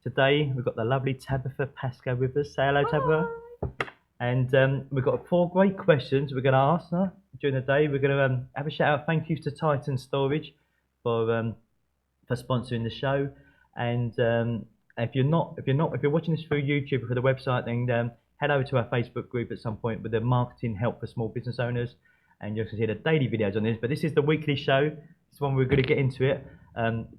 Today we've got the lovely Tabitha Pascoe with us. Say hello, Tabitha. And we've got 4 great questions we're going to ask her during the day. We're going to have a shout out thank you to Titan Storage for sponsoring the show. And if you're watching this through YouTube or for the website, then head over to our Facebook group at some point with the marketing help for small business owners, and you'll see the daily videos on this. But this is the weekly show. This one we're going to get into it.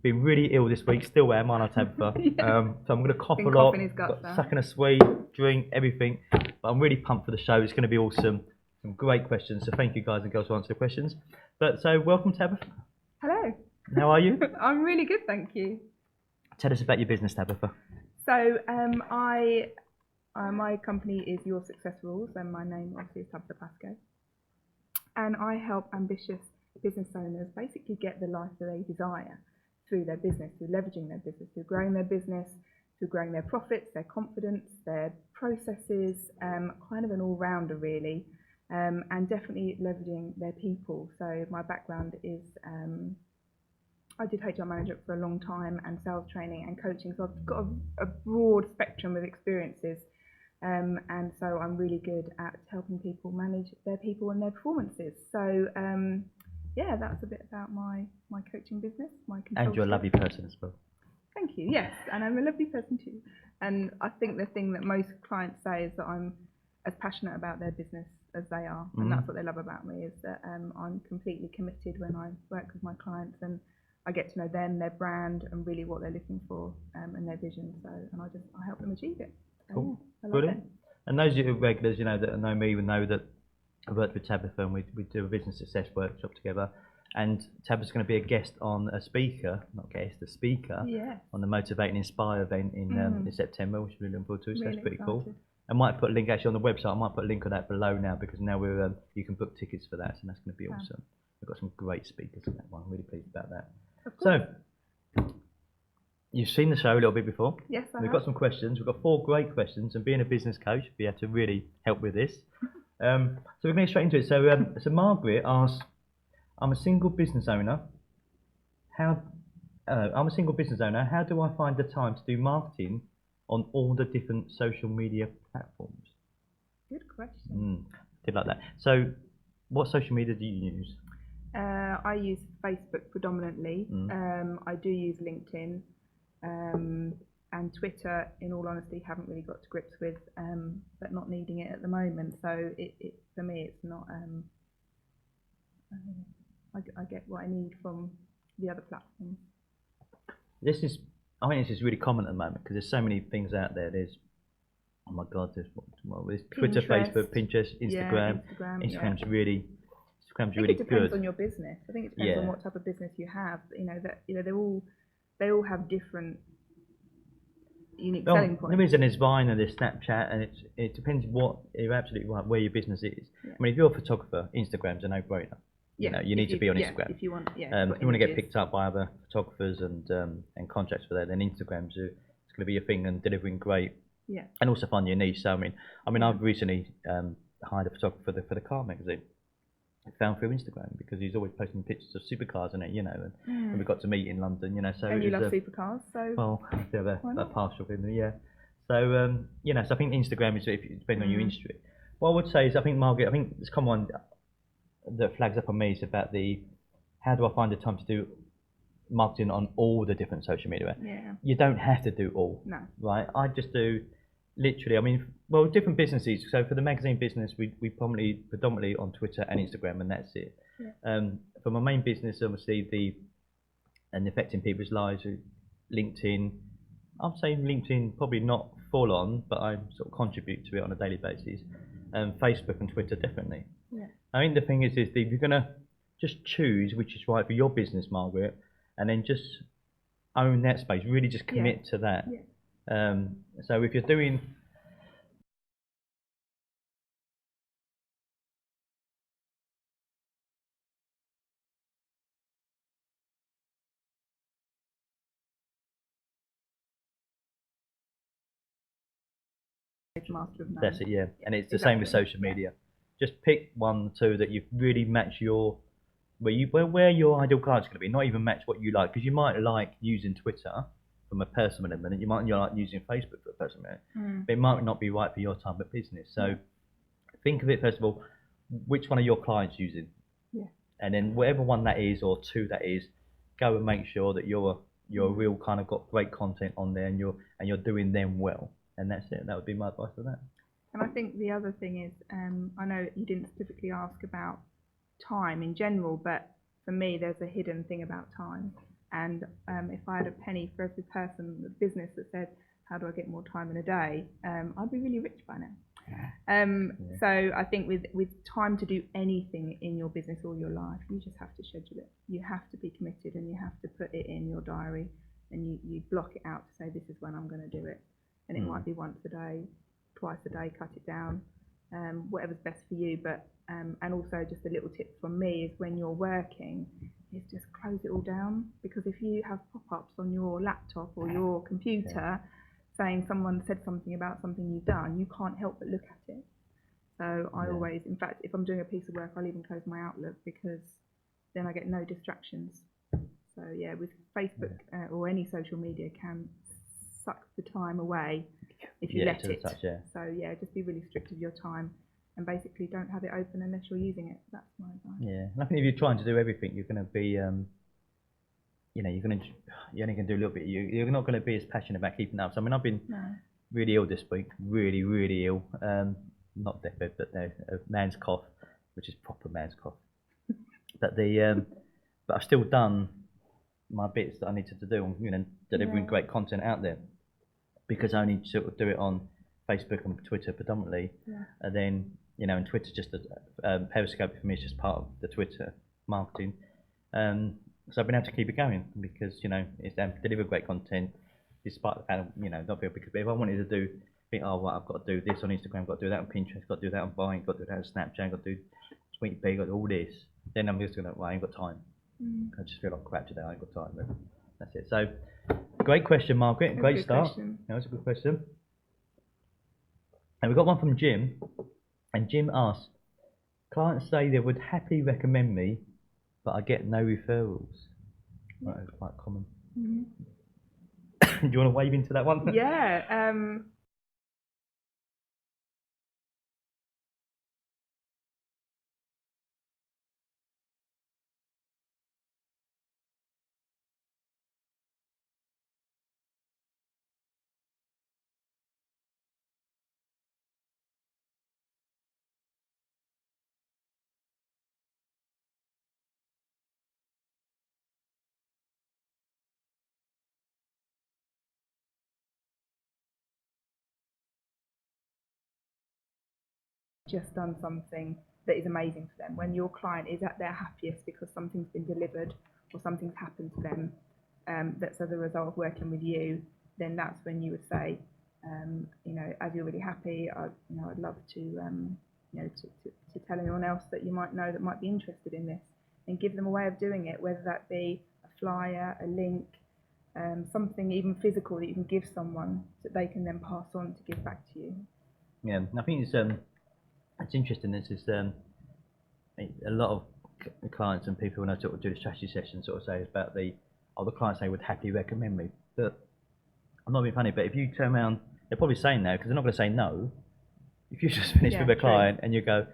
Been really ill this week, still am, aren't I, Tabitha? Yeah. So I'm going to cough Been a lot, coughing his guts out. sucking a sweet, drink, everything. But I'm really pumped for the show. It's going to be awesome. Some great questions. So thank you guys and girls for answering the questions. But so welcome, Tabitha. Hello. How are you? I'm really good, thank you. Tell us about your business, Tabitha. So my company is Your Success Rules, and my name obviously is Tabitha Pascoe. And I help ambitious business owners basically get the life that they desire through their business, through leveraging their business, through growing their business, through growing their profits, their confidence, their processes, kind of an all-rounder really, and definitely leveraging their people. So my background is I did HR management for a long time and sales training and coaching, so I've got a broad spectrum of experiences, and so I'm really good at helping people manage their people and their performances. So yeah, that's a bit about my coaching business, my consulting. And you're a lovely person as well. Thank you, yes, and I'm a lovely person too. And I think the thing that most clients say is that I'm as passionate about their business as they are, and that's what they love about me, is that I'm completely committed when I work with my clients, and I get to know them, their brand, and really what they're looking for, and their vision. So, and I help them achieve it. So, Cool, yeah, brilliant. And those of you regulars, that know me, would know that I worked with Tabitha, and we do a business success workshop together. And Tabitha's going to be a guest on a speaker, Yes. on the Motivate and Inspire event in September, which we're looking forward to. So Really that's pretty excited. cool. I might put a link actually on the website. I might put a link on that below now, because now we're you can book tickets for that, so that's going to be awesome. We've got some great speakers in that one. I'm really pleased about that. So, you've seen the show a little bit before. Yes, I We've have. got some questions. We've got 4 great questions, and being a business coach, we have to really help with this. So we're going to get straight into it. So Margaret asks, I'm a single business owner. How do I find the time to do marketing on all the different social media platforms? Good question. Did like that. So, what social media do you use? I use Facebook predominantly. I do use LinkedIn, and Twitter, in all honesty, haven't really got to grips with, but not needing it at the moment. So it for me, it's not. I get what I need from the other platforms. I think this is really common at the moment, because there's so many things out there. There's, oh my God, there's Twitter, Facebook, Pinterest, Instagram. Instagram's really it depends good. on your business. I think it depends on what type of business you have. They all have different unique selling points. The reason there's Vine and there's Snapchat, and it depends you're absolutely right where your business is. Yeah. I mean, if you're a photographer, Instagram's a no-brainer. You need to be on Instagram. If you want, if you want to get picked up by other photographers and contracts for that, then Instagram's it's going to be your thing, and delivering great. Yeah. And also find your niche. So I mean, I've recently hired a photographer for the car magazine. I found through Instagram, because he's always posting pictures of supercars in it, and we got to meet in London, So and you love supercars, so well, I do have a partial in yeah. So so I think Instagram is, if it depends on your industry. What I would say is, I think Margaret, it's common one that flags up on me is about how do I find the time to do marketing on all the different social media? Yeah. You don't have to do all. No. Right? I just do literally, different businesses. So for the magazine business, we predominantly on Twitter and Instagram, and that's it. Yeah. For my main business, obviously and affecting people's lives, LinkedIn. I'm saying LinkedIn probably not full on, but I sort of contribute to it on a daily basis. Facebook and Twitter definitely. Yeah. I think the thing is if you're gonna just choose which is right for your business, Margaret, and then just own that space, really just commit to that. Yeah. So if you're doing master of none. That's it, yeah. And it's the same with social media. Just pick 1 or 2 that you really match where your ideal client's going to be. Not even match what you like, because you might like using Twitter, from a personal element. You might you're like using Facebook for a personal element, Mm. but it might not be right for your time of business. So think of it first of all, which one are your clients using? Yeah. And then whatever one that is or two that is, go and make sure that you're real kind of got great content on there and you're doing them well. And that's it. That would be my advice for that. And I think the other thing is, I know you didn't specifically ask about time in general, but for me, there's a hidden thing about time. And if I had a penny for every person, the business that said, how do I get more time in a day? I'd be really rich by now. So I think with time to do anything in your business or your life, you just have to schedule it. You have to be committed and you have to put it in your diary and you block it out to say, this is when I'm going to do it. And it might be once a day, twice a day, cut it down, whatever's best for you. But and also just a little tip from me is when you're working, is just close it all down, because if you have pop-ups on your laptop or your computer saying someone said something about something you've done, you can't help but look at it. So I always, in fact, if I'm doing a piece of work, I'll even close my Outlook, because then I get no distractions. So yeah, with Facebook or any social media can suck the time away if you let it. So yeah, just be really strict with your time and basically don't have it open unless you're using it. That's my advice. Yeah, and I think if you're trying to do everything, you're going to be, you're only going to do a little bit. You're not going to be as passionate about keeping up. So I mean, I've been really ill this week, really ill. Not deathbed, but a man's cough, which is proper man's cough. But but I've still done my bits that I needed to do on, delivering great content out there, because I only sort of do it on Facebook and Twitter predominantly, and then and Twitter's just Periscope for me is just part of the Twitter marketing. So I've been able to keep it going because it's deliver great content despite the fact not very because if I wanted to think I've got to do this on Instagram, got to do that on Pinterest, got to do that on Vine, got to do that on Snapchat, got to do Sweet Pea, got to do all this, then I'm just going I ain't got time. I just feel like crap today. I ain't got time. But that's it. So great question, Margaret. Great start. That was a good question. And we've got one from Jim. And Jim asks, clients say they would happily recommend me, but I get no referrals. Right, that's quite common. Do you want to wave into that one? Yeah. Just done something that is amazing for them. When your client is at their happiest because something's been delivered or something's happened to them that's as a result of working with you, then that's when you would say, as you're really happy, I'd love to, to tell anyone else that you might know that might be interested in this, and give them a way of doing it, whether that be a flyer, a link, something even physical that you can give someone that they can then pass on to give back to you. Yeah, I think it's interesting. This is a lot of clients and people when I sort of do the strategy session sort of say about the clients they would happily recommend me. But I'm not being funny, but if you turn around, they're probably saying no because they're not going to say no. If you just finish with a client and you go,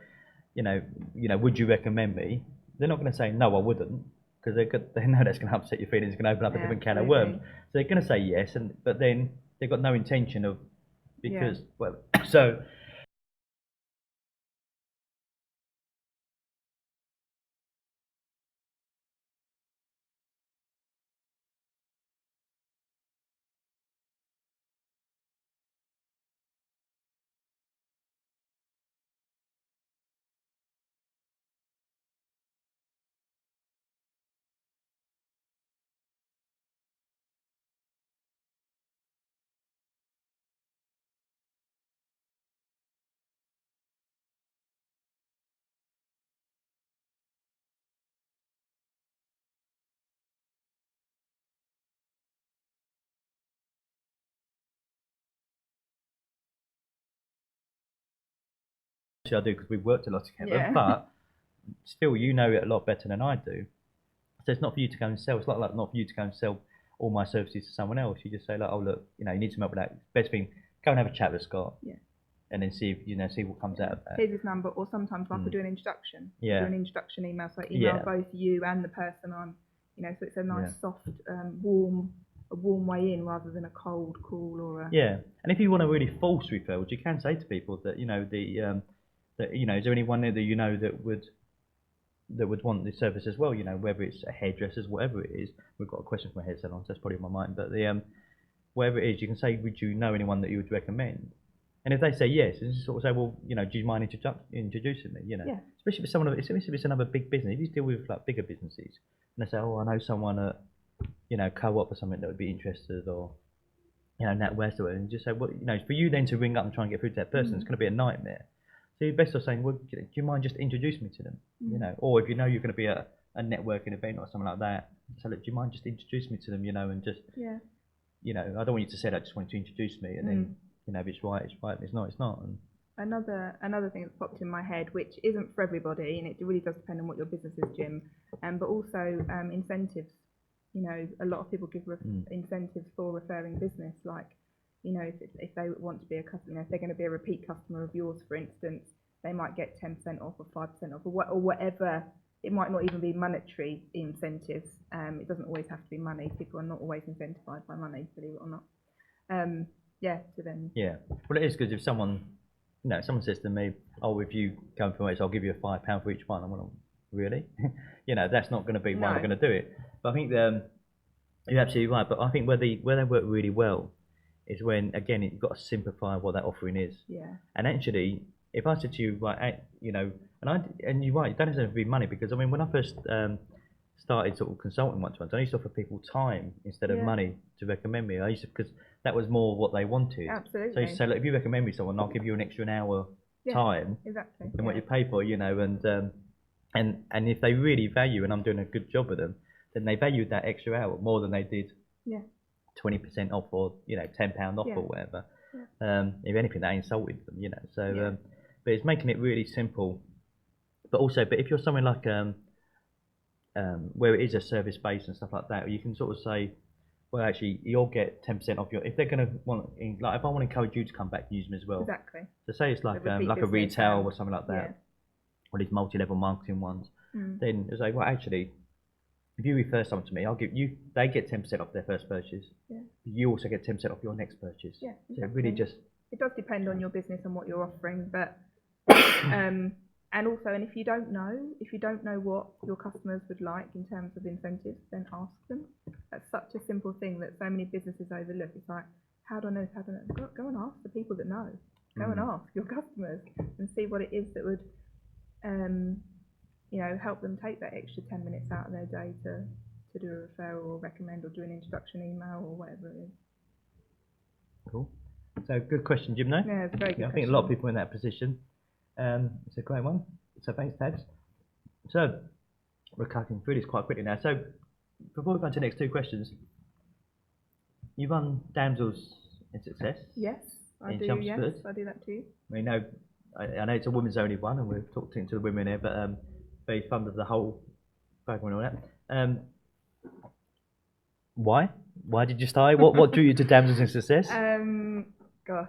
would you recommend me? They're not going to say no, I wouldn't, because they know that's going to upset your feelings. It's going to open up a different can of worms. So they're going to say yes, but then they've got no intention of so. I do because we've worked a lot together, but still, you know it a lot better than I do. So it's not for you to go and sell. It's like not for you to go and sell all my services to someone else. You just say like, oh look, you need some help with that. Best thing, go and have a chat with Scott. Yeah. And then see if see what comes out of that. Here's his number, or sometimes like we do an introduction. Yeah. Do an introduction email, so I email both you and the person I'm, so it's a nice, soft, warm way in rather than a cold call or a. Yeah, and if you want to really force referrals, you can say to people that is there anyone there that would want this service as well? Whether it's a hairdressers, whatever it is. We've got a question from a hair salon, so that's probably on my mind. But whatever it is, you can say, would you know anyone that you would recommend? And if they say yes, and sort of say, well, do you mind introducing me? Yeah. Especially if it's another big business. If you deal with like bigger businesses, and they say, oh, I know someone at, co-op or something that would be interested, or, NatWest or whatever, and just say, well, for you then to ring up and try and get through to that person, it's going to be a nightmare. So you're best off saying, well, do you mind just introducing me to them? Or if you're going to be at a networking event or something like that, so look, do you mind just introducing me to them? And just, I don't want you to say that. I just want you to introduce me, and then. If it's right, it's right. If it's not, it's not. And another thing that's popped in my head, which isn't for everybody, and it really does depend on what your business is, Jim. But also incentives. A lot of people give incentives for referring business. Like, if they want to be a customer, if they're going to be a repeat customer of yours, for instance, they might get 10% off or 5% off or whatever. It might not even be monetary incentives. It doesn't always have to be money. People are not always incentivized by money, believe it or not. To them. Yeah, well, it is because if someone says to me, "Oh, if you come from us, I'll give you £5 for each one." I'm like, really? That's not going to be why I'm going to do it. But I think you're absolutely right. But I think where they work really well is when, again, you've got to simplify what that offering is. Yeah. And actually, if I said to you, right, and you're right, it doesn't have to be money, because I mean, when I first started sort of consulting once, I used to offer people time instead of money to recommend me. Because that was more what they wanted. Absolutely. So you say, look, if you recommend me someone, I'll give you an extra hour time than what you pay for, and if they really value and I'm doing a good job with them, then they valued that extra hour more than they did 20% off or £10 off or whatever. Yeah. If anything, that insulted them, So, but it's making it really simple. But if you're somewhere like where it is a service base and stuff like that, you can sort of say, well, actually, you'll get 10% off if they're going to want, like, if I want to encourage you to come back and use them as well. Exactly. So say it's like a retail or something like that, or these multi-level marketing ones, then it's like, well, actually, if you refer someone to me, they get 10% off their first purchase. Yeah. You also get 10% off your next purchase. Yeah. Exactly. So it really it does depend on your business and what you're offering, but and also, and if you don't know what your customers would like in terms of incentives, then ask them. That's such a simple thing that so many businesses overlook. It's like, how do I know? Go and ask the people that know. Go and ask your customers and see what it is that would, help them take that extra 10 minutes out of their day to do a referral or recommend or do an introduction email or whatever it is. Cool. So good question, Jim. No? Yeah, it's a very good question. I think a lot of people in that position. It's a great one. So thanks, Tabs. So we're cutting through this quite quickly now. So before we go on to the next two questions, you run Damsels in Success. Yes, I do. Yes, I do that too. I know it's a women's only one, and we've talked to the women here, but very fond of the whole program and all that. Why? Why did you start? What drew you to Damsels in Success? Gosh,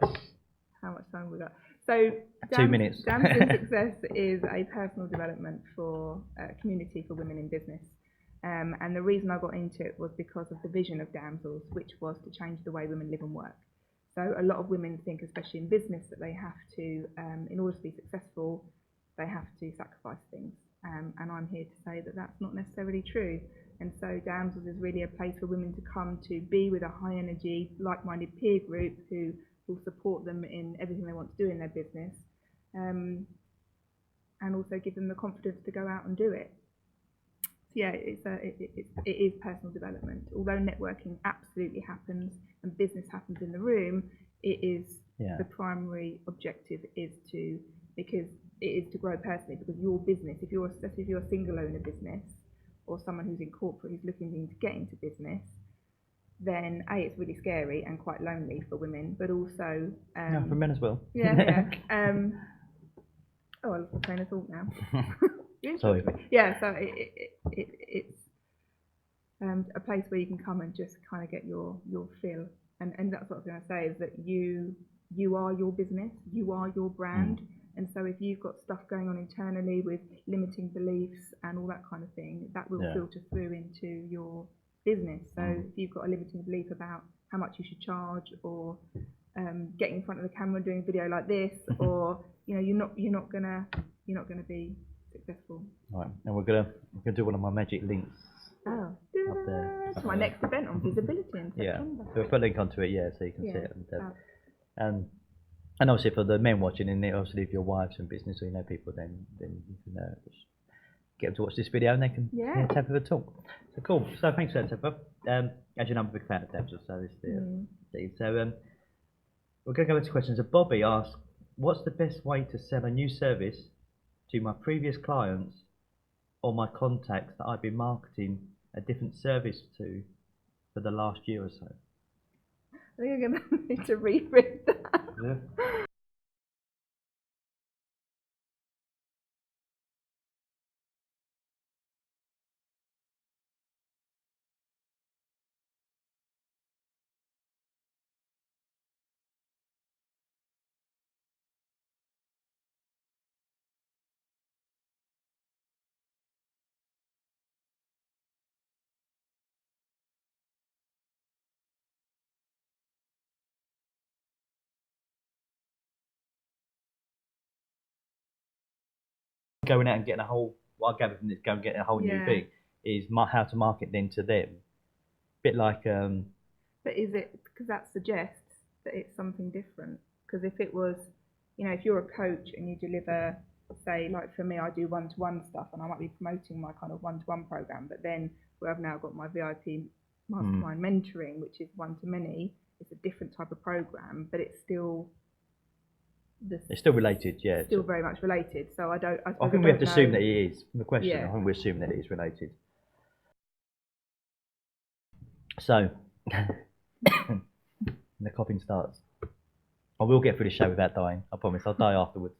how much time have we got? So 2 minutes. Damsels in Success is a personal development for a community for women in business. And the reason I got into it was because of the vision of Damsels, which was to change the way women live and work. So a lot of women think, especially in business, that they have to, in order to be successful, they have to sacrifice things. And I'm here to say that that's not necessarily true. And so Damsels is really a place for women to come to be with a high energy, like-minded peer group who will support them in everything they want to do in their business, and also give them the confidence to go out and do it. So yeah, it is personal development. Although networking absolutely happens and business happens in the room, it is the primary objective because it is to grow personally. Because your business, if you're a single owner business or someone who's in corporate who's looking to get into business, then it's really scary and quite lonely for women, but also for men as well. Yeah. I lost my train of thought now. Sorry. Yeah, so it's a place where you can come and just kind of get your feel. And that's what I was going to say, is that you are your business, you are your brand. And so if you've got stuff going on internally with limiting beliefs and all that kind of thing, that will filter through into your business. So if you've got a limiting belief about how much you should charge, or getting in front of the camera and doing a video like this, or you're not gonna be successful. Right, and we're gonna do one of my magic links. Oh, up there. it's my next event on visibility in September. Yeah, so we'll put a link onto it, so you can see it. And obviously for the men watching, and obviously if your wife's in business or you know people, then you can just get them to watch this video and they can have a talk. So cool. So thanks for that, Tabitha. As you know, I'm a big fan of Tabitha, so this is so we're going to go into questions. So Bobby asks, what's the best way to sell a new service to my previous clients or my contacts that I've been marketing a different service to for the last year or so? I think I'm going to need to reread that. Yeah. Going out and getting a whole, what I gather from this, going and getting a whole new thing is how to market then to them. Bit like But is it, because that suggests that it's something different? Because if it was, if you're a coach and you deliver, say, like for me, I do one-to-one stuff, and I might be promoting my kind of one-to-one program, but then where I've now got my VIP mastermind mentoring, which is one-to-many, it's a different type of program, but it's still it's still related, still very much related. So I think we have to assume that it is from the question. I think we assume that it is related. So the coughing starts. I will get through the show without dying. I promise. I'll die afterwards,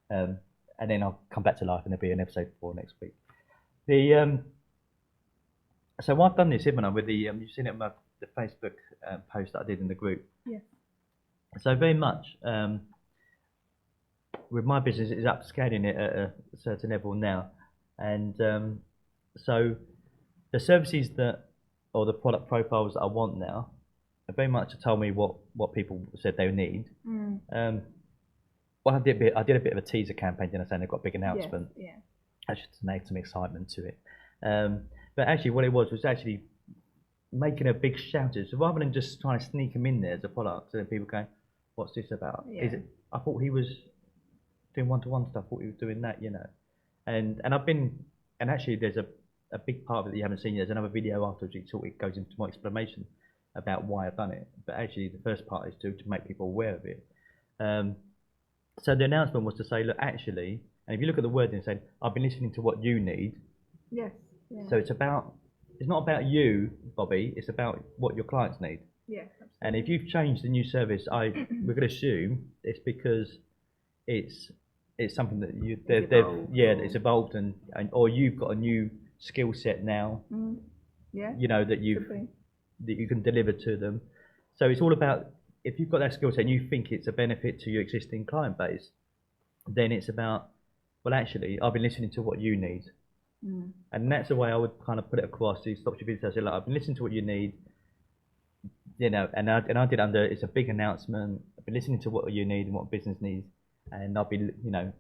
and then I'll come back to life, and there'll be an episode 4 next week. So I've done this, haven't I? With the you've seen it on the Facebook post that I did in the group. Yes. So very much. With my business, it's upscaling it at a certain level now, and so the services or the product profiles that I want now are very much to tell me what people said they need. Well, I did a bit of a teaser campaign, then I said they've got a big announcement. Yes, actually to make some excitement to it. But actually, what it was actually making a big shout. So rather than just trying to sneak them in there as a product, so that people going, "What's this about?" Is it? I thought he was doing one-to-one stuff. I thought he was doing that, And I've been, and actually, there's a big part of it that you haven't seen yet. There's another video afterwards. It goes into more explanation about why I've done it. But actually, the first part is to make people aware of it. So the announcement was to say, look, actually, and if you look at the wording, saying, I've been listening to what you need. Yes. Yeah. So it's not about you, Bobby. It's about what your clients need. Yes. Absolutely. And if you've changed the new service, we're going to assume it's because it's something that it's evolved and or you've got a new skill set now. That you can deliver to them. So it's all about, if you've got that skill set and you think it's a benefit to your existing client base, then it's about, well, actually, I've been listening to what you need. And that's the way I would kind of put it across to Stop Your Business. Like, I've been listening to what you need, and I did it's a big announcement. I've been listening to what you need and what business needs, and I'll be,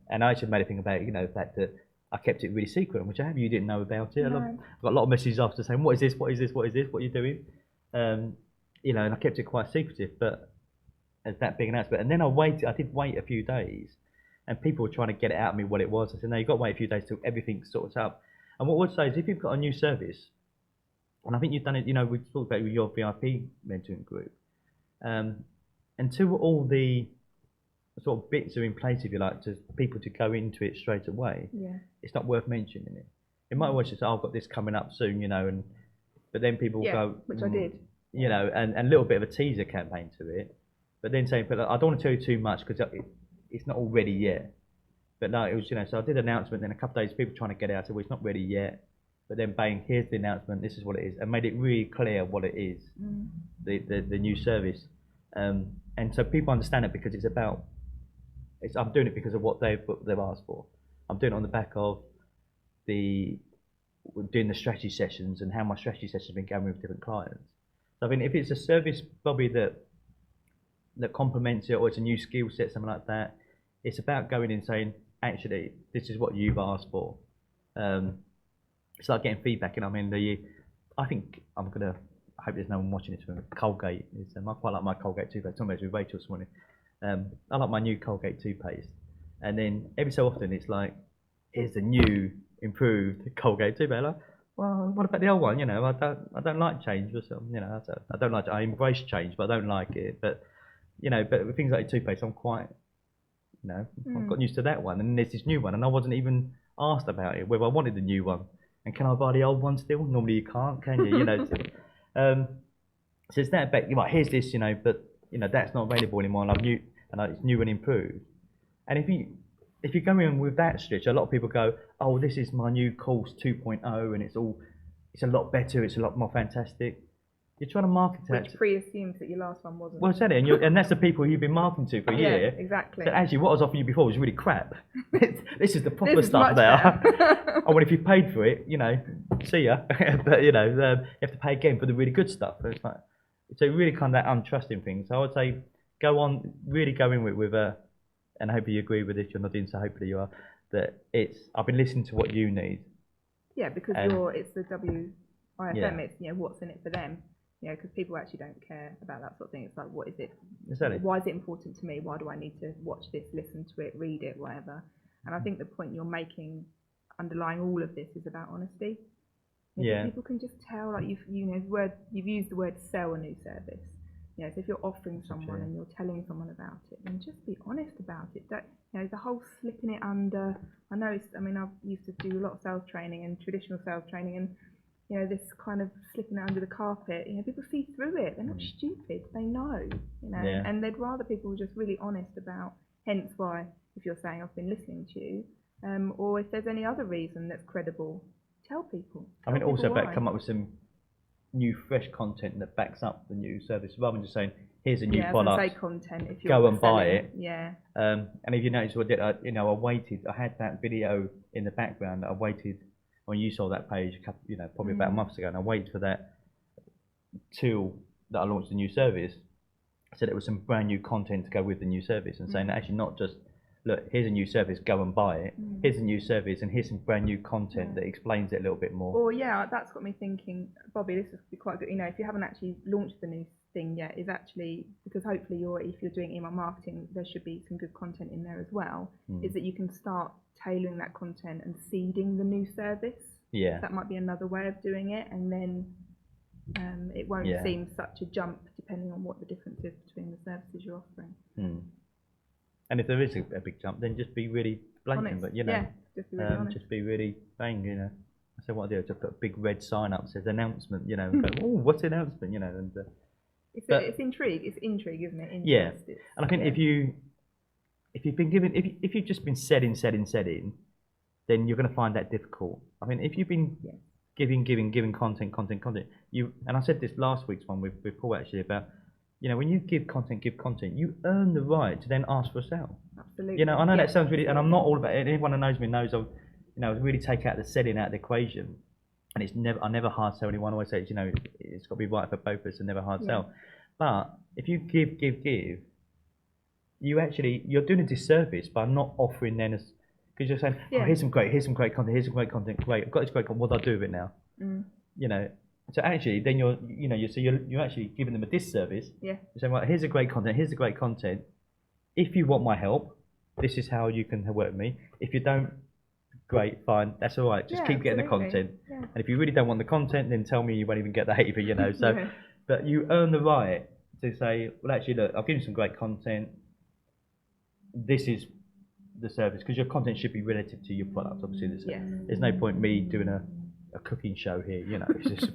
and I actually made a thing about, the fact that I kept it really secret, which I have you didn't know about it. No. I've got a lot of messages after saying, what is this, what is this, what is this, what are you doing? And I kept it quite secretive, but as that big announcement. And then I did wait a few days, and people were trying to get it out of me what it was. I said, no, you've got to wait a few days till everything sorts out. And what I would say is, if you've got a new service, and I think you've done it, we talked about your VIP mentoring group, until all the sort of bits are in place, if you like, to people to go into it straight away, it's not worth mentioning it. It might always just say, I've got this coming up soon, but then people go, which I did, and a little bit of a teaser campaign to it, but then saying, but I don't want to tell you too much because it's not all ready yet. But no, it was, so I did an announcement, then a couple of days, people trying to get out, so it's not ready yet. but then bang, here's the announcement, this is what it is, and made it really clear what it is, the new service. And so people understand it because I'm doing it because of what they've asked for. I'm doing it on the back of doing the strategy sessions and how my strategy sessions have been going with different clients. So I mean, if it's a service probably that complements it, or it's a new skill set, something like that, it's about going in and saying, actually, this is what you've asked for. It's like getting feedback. And I mean, I hope there's no one watching this from Colgate. I quite like my Colgate toothpaste. Talking about it with Rachel this morning. I like my new Colgate toothpaste. And then every so often it's like, here's the new, improved Colgate toothpaste. Like, well, what about the old one? I don't like change. I embrace change, but I don't like it. But with things like toothpaste, I'm quite, I've got used to that one. And then there's this new one, and I wasn't even asked about it, whether I wanted the new one. And can I buy the old one still? Normally you can't, can you? So it's that back. Right, here's this, but that's not available anymore, and it's new and improved. And if you go in with that stretch, a lot of people go, oh, this is my new course 2.0, and it's a lot better, it's a lot more fantastic. You're trying to market that. Which pre-assumes that your last one wasn't. Well, exactly, and that's the people you've been marketing to for a year. Exactly. So actually, what I was offering you before was really crap. This is the proper stuff now. Oh, well, if you paid for it, see ya. But you have to pay again for the really good stuff. So really kind of that untrusting thing. So I would say really go in with and I hope you agree with this. You're nodding, so hopefully you are. That I've been listening to what you need. Yeah, because it's the WIFM. It's what's in it for them. Because people actually don't care about that sort of thing. It's like, what is it? Exactly. Why is it important to me? Why do I need to watch this, listen to it, read it, whatever? And I think the point you're making, underlying all of this, is about honesty. People can just tell, like you've used the word sell a new service. So if you're offering someone and you're telling someone about it, then just be honest about it. Don't, the whole slipping it under. I've used to do a lot of sales training and traditional sales training, and this kind of slipping it under the carpet. People see through it. They're not stupid. They know. And they'd rather people were just really honest about. Hence why, if you're saying I've been listening to you, or if there's any other reason that's credible, tell people. Also about come up with some new fresh content that backs up the new service, rather than just saying here's a new product. Say content. If you're go and buy selling, it. Yeah. And if you notice what I did, I waited. I had that video in the background. I waited when you saw that page, probably about a month ago, and I waited for that till that I launched the new service. So there was some brand new content to go with the new service, and saying actually not just look, here's a new service, go and buy it. Here's a new service, and here's some brand new content that explains it a little bit more. Well, that's got me thinking, Bobby. This would be quite good. If you haven't actually launched the new thing yet, is actually because hopefully if you're doing email marketing, there should be some good content in there as well. Is that you can start tailoring that content and seeding the new service. Yeah. That might be another way of doing it, and then it won't seem such a jump depending on what the difference is between the services you're offering. And if there is a big jump, then just be really blatant. But just be really honest. Just be really bang. So what I do is just put a big red sign up that says announcement. And go, oh, what's the announcement? And it's intrigue. It's intrigue, isn't it? Interest. Yeah. And I think if you've been given, if you've just been setting, then you're going to find that difficult. I mean, if you've been giving content, and I said this last week's one with Paul actually about, when you give content, you earn the right to then ask for a sale. Absolutely. I know that sounds really, and I'm not all about it. Anyone who knows me knows I really take out the selling out of the equation, and I never hard sell anyone. I always say, it's got to be right for both of us and never hard sell. But if you give, you're doing a disservice by not offering then as. Because you're saying, here's some great content, great. I've got this great content. What do I do with it now? So actually, then you're actually giving them a disservice. Yeah. You're saying, well, here's a great content. If you want my help, this is how you can work with me. If you don't, great, fine, that's all right. Just keep getting the content. Yeah. And if you really don't want the content, then tell me you won't even get that either. So, but you earn the right to say, well, actually, look, I've given you some great content. This is the service, because your content should be relative to your product. Obviously, there's no point me doing a cooking show here. It's just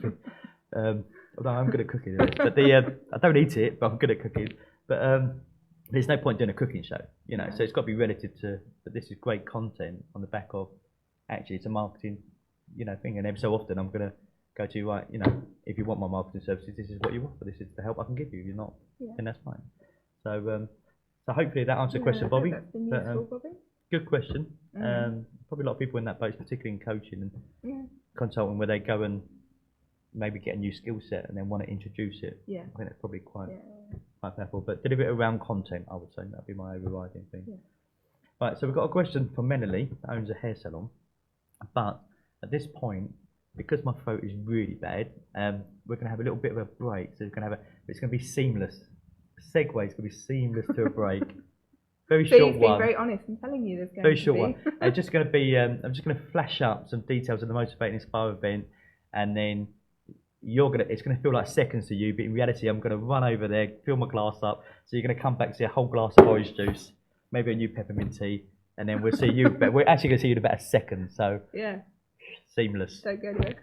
although I'm good at cooking, but I don't eat it, but I'm good at cooking. But there's no point doing a cooking show. So it's got to be relative to. But this is great content on the back of. Actually, it's a marketing thing. And every so often I'm going to go to, right, if you want my marketing services, this is what you want, but this is the help I can give you. You're not, then that's fine. So hopefully that answered the question, Bobby. That's been useful, Bobby. Good question. Probably a lot of people in that boat, particularly in coaching and consulting, where they go and maybe get a new skill set and then want to introduce it. I think that's probably quite powerful. But deliver it around content, I would say. That'd be my overriding thing. Right, so we've got a question from Menely, that owns a hair salon. But at this point, because my throat is really bad, we're going to have a little bit of a break. So it's going to be seamless. Segue is going to be seamless to a break. Very short one. Be very honest. I'm telling you, there's going very to short be. one. It's just going to be. I'm just going to flash up some details of the Motivating Inspire event, and then it's going to feel like seconds to you, but in reality, I'm going to run over there, fill my glass up. So you're going to come back, see a whole glass of orange juice, maybe a new peppermint tea, and then we'll see you. But we're actually going to see you in about a second. So seamless. So good.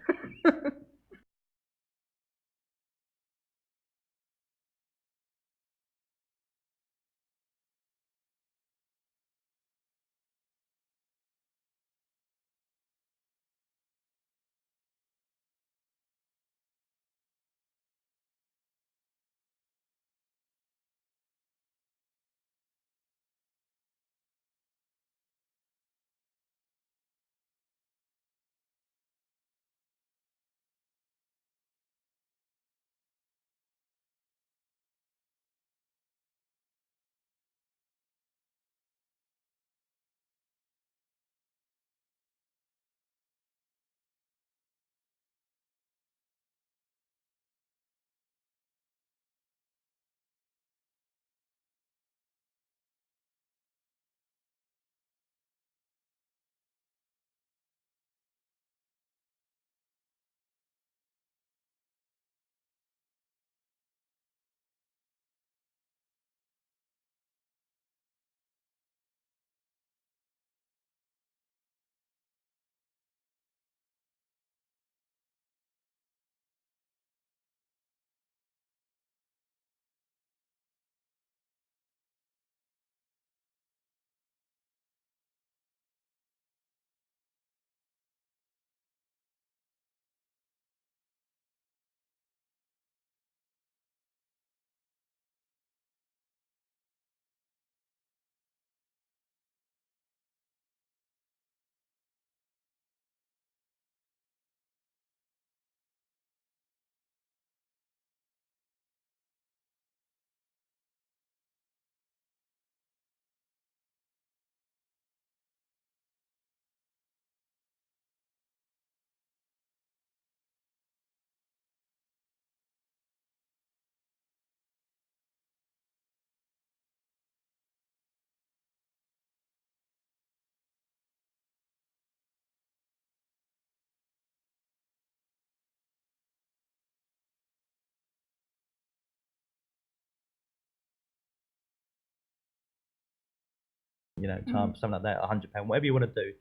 Time, something like that, £100, whatever you want to do.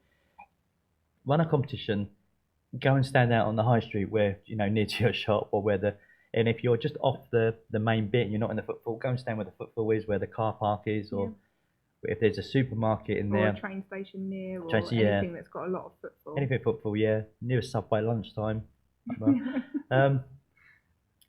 Run a competition, go and stand out on the high street where, near to your shop or and if you're just off the main bit and you're not in the footfall, go and stand where the footfall is, where the car park is, or if there's a supermarket in there. Or a train station near, or anything that's got a lot of footfall. Anything footfall, near a Subway lunchtime.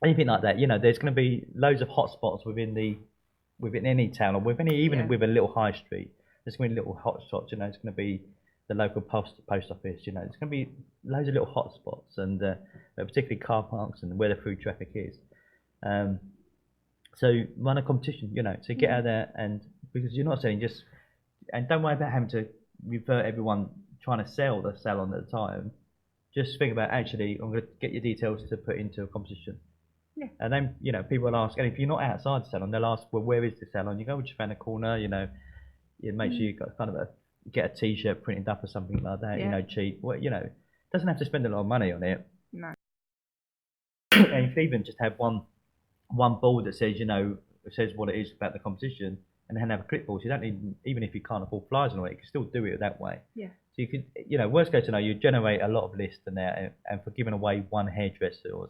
Anything like that, there's going to be loads of hotspots within any town, or even with a little high street. There's going to be little hotspots, it's going to be the local post office, it's going to be loads of little hotspots, and particularly car parks and where the food traffic is. So run a competition, so get out there, and because you're not selling, and don't worry about having to revert everyone trying to sell the salon at the time. Just think about, actually, I'm going to get your details to put into a competition. And then, people will ask, and if you're not outside the salon, they'll ask, well, where is the salon? You go, just around the corner, you make sure you've got kind of get a t-shirt printed up or something like that, cheap. Well, doesn't have to spend a lot of money on it. No. And you can even just have one board that says, says what it is about the competition, and then have a clipboard. So you don't need, even if you can't afford flyers on it, you can still do it that way. Yeah. So you could, worst case scenario, you generate a lot of lists and for giving away one hairdresser or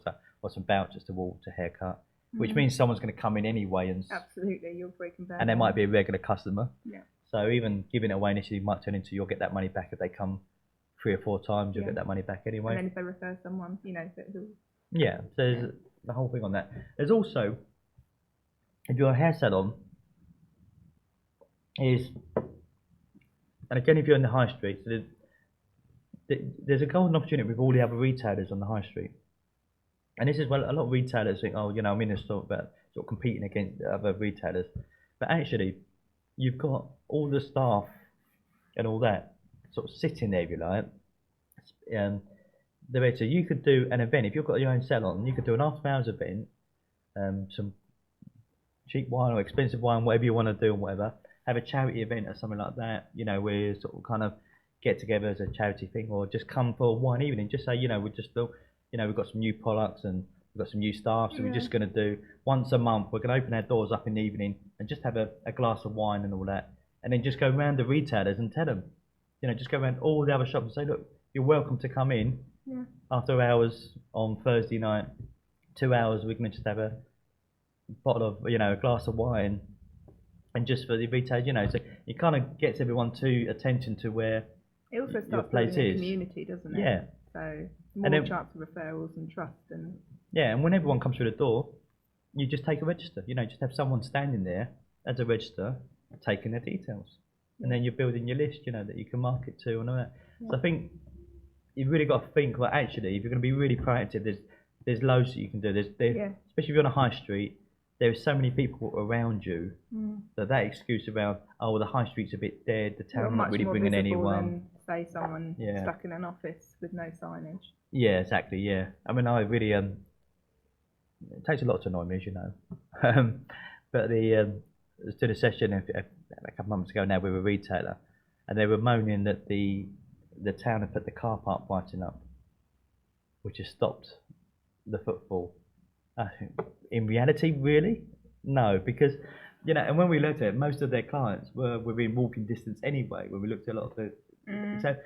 some vouchers towards a haircut, which means someone's going to come in anyway. Absolutely, you're breaking bad. And they might be a regular customer. Yeah. So even giving it away initially might turn into, you'll get that money back if they come 3 or 4 times, you'll Yeah. get that money back anyway. And then if they refer someone, you know, so it'll, Yeah, so there's the whole thing on that. There's also, if you're a hair salon, and again, if you're in the high street, so there's a golden opportunity with all the other retailers on the high street. And this is where a lot of retailers think, oh, you know, I'm in a store about sort of competing against the other retailers. But actually, you've got all the staff and all that sort of sitting there, if you like. So you could do an event, if you've got your own salon, you could do an after-hours event, some cheap wine or expensive wine, whatever you want to do and whatever. Have a charity event or something like that, you know, where you sort of kind of get together as a charity thing, or just come for one evening. Just say, you know, we're just, you know, we've got some new products and we've got some new staff, so we're just going to do once a month. We're going to open our doors up in the evening and just have a glass of wine and all that, and then just go around the retailers and tell them, you know, just go around all the other shops and say, look, you're welcome to come in after hours on Thursday night. 2 hours, we can just have a bottle of, you know, a glass of wine, and just for the retail, you know, so it kind of gets everyone to attention to where it also your starts place building a is. community, doesn't it? Yeah. So more then, chance of referrals and trust and. Yeah, and when everyone comes through the door, you just take a register. You know, just have someone standing there as a register, taking their details, and then you're building your list. You know, that you can market to and all that. So I think you've really got to think. Well, actually, if you're going to be really proactive, there's loads that you can do. Especially if you're on a high street, there are so many people around you that excuse around, oh, well, the high street's a bit dead, the town not really bringing anyone. Than, say, someone stuck in an office with no signage. Yeah, exactly. Yeah, I mean, I really it takes a lot to annoy me, as you know. But I was doing a session a couple of months ago now with a retailer, and they were moaning that the town had put the car park lighting up, which has stopped the footfall. In reality, really? No, because, you know, and when we looked at it, most of their clients were within walking distance anyway, when we looked at a lot of the... So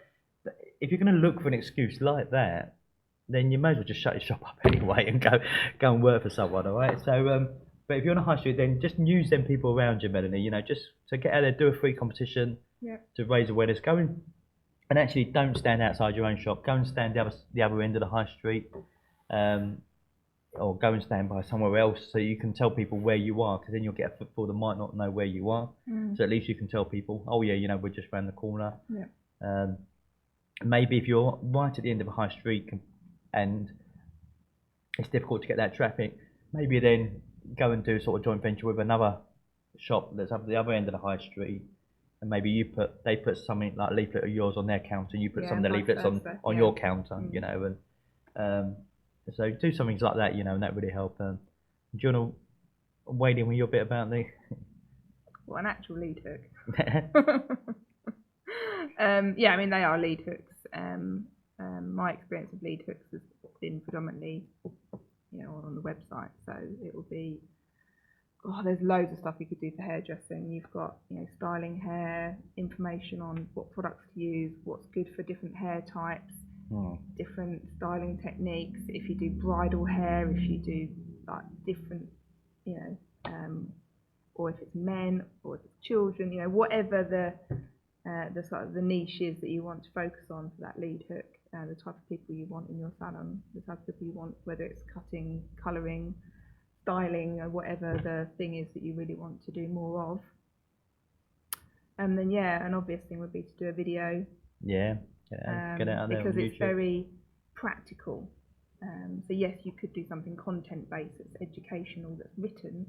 if you're going to look for an excuse like that, then you may as well just shut your shop up anyway and go and work for someone, all right? So, but if you're on a high street, then just use them people around you, Melanie, you know, just to get out there, do a free competition to raise awareness. Go in, and actually don't stand outside your own shop. Go and stand the other end of the high street. Or go and stand by somewhere else so you can tell people where you are, because then you'll get a footfall that might not know where you are. So at least you can tell people, oh yeah, you know, we're just around the corner. Maybe if you're right at the end of a high street and it's difficult to get that traffic, maybe then go and do sort of joint venture with another shop that's up at the other end of the high street, and maybe they put something like a leaflet of yours on their counter, and you put some of the leaflets on your counter, you know, and so do some things like that, you know, and that really help. Do you want to wade in with your bit about the... Well, an actual lead hook. Yeah, I mean, they are lead hooks. My experience of lead hooks has been predominantly, you know, on the website. So it will be, there's loads of stuff you could do for hairdressing. You've got, you know, styling hair, information on what products to use, what's good for different hair types. Different styling techniques. If you do bridal hair, if you do like different, you know, or if it's men or if it's children, you know, whatever the sort of the niche is that you want to focus on for that lead hook, the type of people you want in your salon, the type of people you want, whether it's cutting, colouring, styling, or whatever the thing is that you really want to do more of. And then an obvious thing would be to do a video. Get it out there because it's very practical. So yes, you could do something content based that's educational, that's written,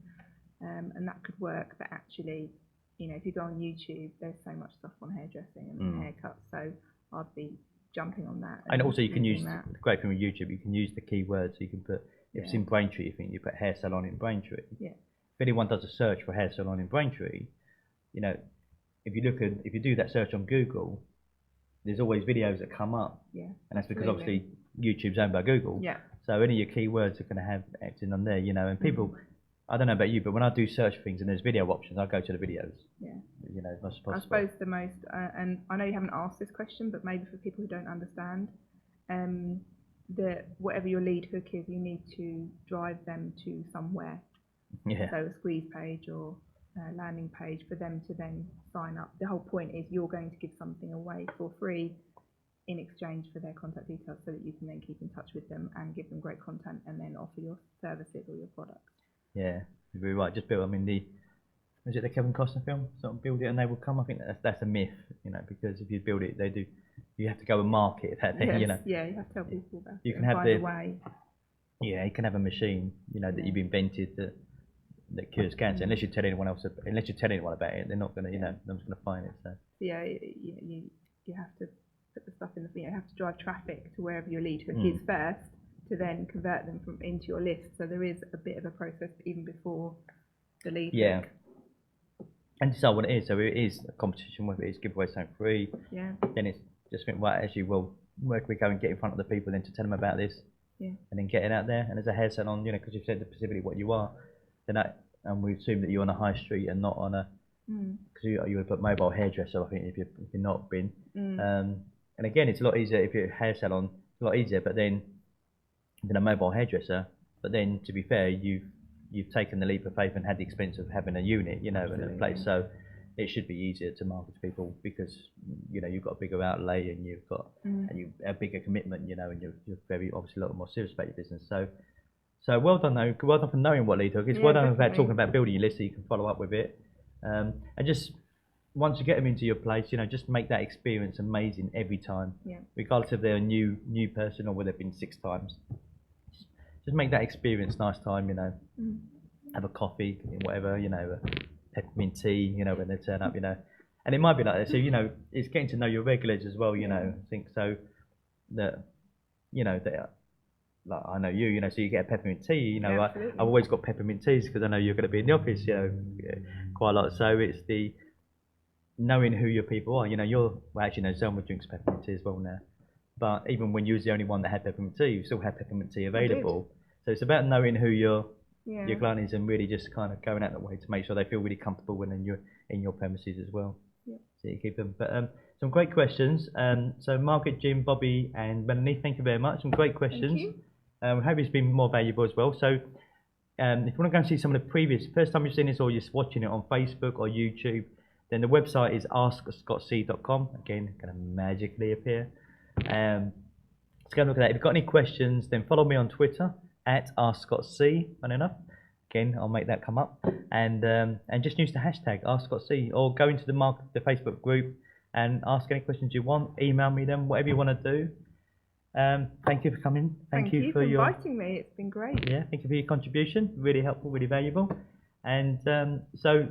and that could work. But actually, you know, if you go on YouTube, there's so much stuff on hairdressing and haircuts. So I'd be jumping on that. And also, you can use the great thing with YouTube. You can use the keywords. So you can put if it's in Braintree, you think you put hair salon in Braintree. If anyone does a search for hair salon in Braintree, you know, if you do that search on Google, there's always videos that come up, and that's because obviously YouTube's owned by Google. So any of your keywords are going to have acting on there, you know. And people, I don't know about you, but when I do search for things and there's video options, I go to the videos. You know, as much as possible. I suppose the most, and I know you haven't asked this question, but maybe for people who don't understand, that whatever your lead hook is, you need to drive them to somewhere. So a squeeze page or landing page for them to then sign up. The whole point is you're going to give something away for free in exchange for their contact details, so that you can then keep in touch with them and give them great content and then offer your services or your products. Yeah, you're very right. Just build. I mean, is it the Kevin Costner film? Sort of build it and they will come. I think that's a myth, because if you build it, they do. You have to go and market that thing, Yes, yeah, you have to tell people about you it can and have find a way. Yeah, you can have a machine, that you've invented that cures cancer. Unless you tell anyone else, unless you tell anyone about it, they're not going to, no one's going to find it. So Yeah, you have to put the stuff in you have to drive traffic to wherever your lead hook is first, to then convert them into your list. So there is a bit of a process even before the lead hook. And decide what it is. So it is a competition, whether it is give away something free. Yeah. Then it's just think, right, actually, well, where can we go and get in front of the people then to tell them about this? Yeah. And then get it out there. And as a hair salon, because you've said specifically what you are, then and we assume that you're on a high street and not on a, because you would put mobile hairdresser, I think, if you're not been. And again, it's a lot easier if you're a hair salon, it's a lot easier, but then than a mobile hairdresser. But then, to be fair, you've taken the leap of faith and had the expense of having a unit, and a place. So it should be easier to market to people because you've got a bigger outlay and you've got a bigger commitment, and you're very obviously a lot more serious about your business. So well done though. Well done for knowing what lead hook is. Well done about talking about building your list so you can follow up with it. And just once you get them into your place, just make that experience amazing every time, regardless if they're a new person or whether they've been 6 times. Just make that experience nice time, have a coffee, whatever, a peppermint tea, when they turn up, and it might be like that. So, it's getting to know your regulars as well, I think so that, that like I know you, so you get a peppermint tea, I've always got peppermint teas because I know you're going to be in the office, quite a lot. So it's the knowing who your people are, actually, Selma drinks peppermint tea as well now. But even when you was the only one that had peppermint tea, you still had peppermint tea available. So it's about knowing who your client is and really just kind of going out that way to make sure they feel really comfortable when you're in your premises as well. Yeah. So you keep them. But some great questions. So Margaret, Jim, Bobby, and Melanie, thank you very much. Some great questions. Thank you. I hope it's been more valuable as well. So if you want to go and see some of the previous, first time you've seen this or you're watching it on Facebook or YouTube, then the website is AskScottC.com. Again, going to magically appear. So go and look at that. If you've got any questions, then follow me on Twitter at AskScottC. Funny enough, again, I'll make that come up. And just use the hashtag AskScottC, or go into the Facebook group and ask any questions you want. Email me them, whatever you want to do. Thank you for coming. Thank you for inviting me. It's been great. Yeah, thank you for your contribution. Really helpful, really valuable. And so,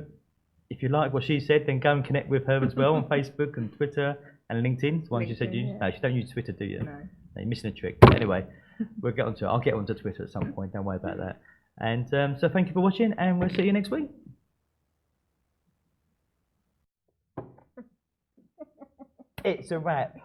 if you like what she said, then go and connect with her as well on Facebook and Twitter and LinkedIn. One you said you use. No, you don't use Twitter, do you? No. You're missing a trick. But anyway, we'll get onto it. I'll get onto Twitter at some point. Don't worry about that. And so thank you for watching, and we'll see you next week. It's a wrap.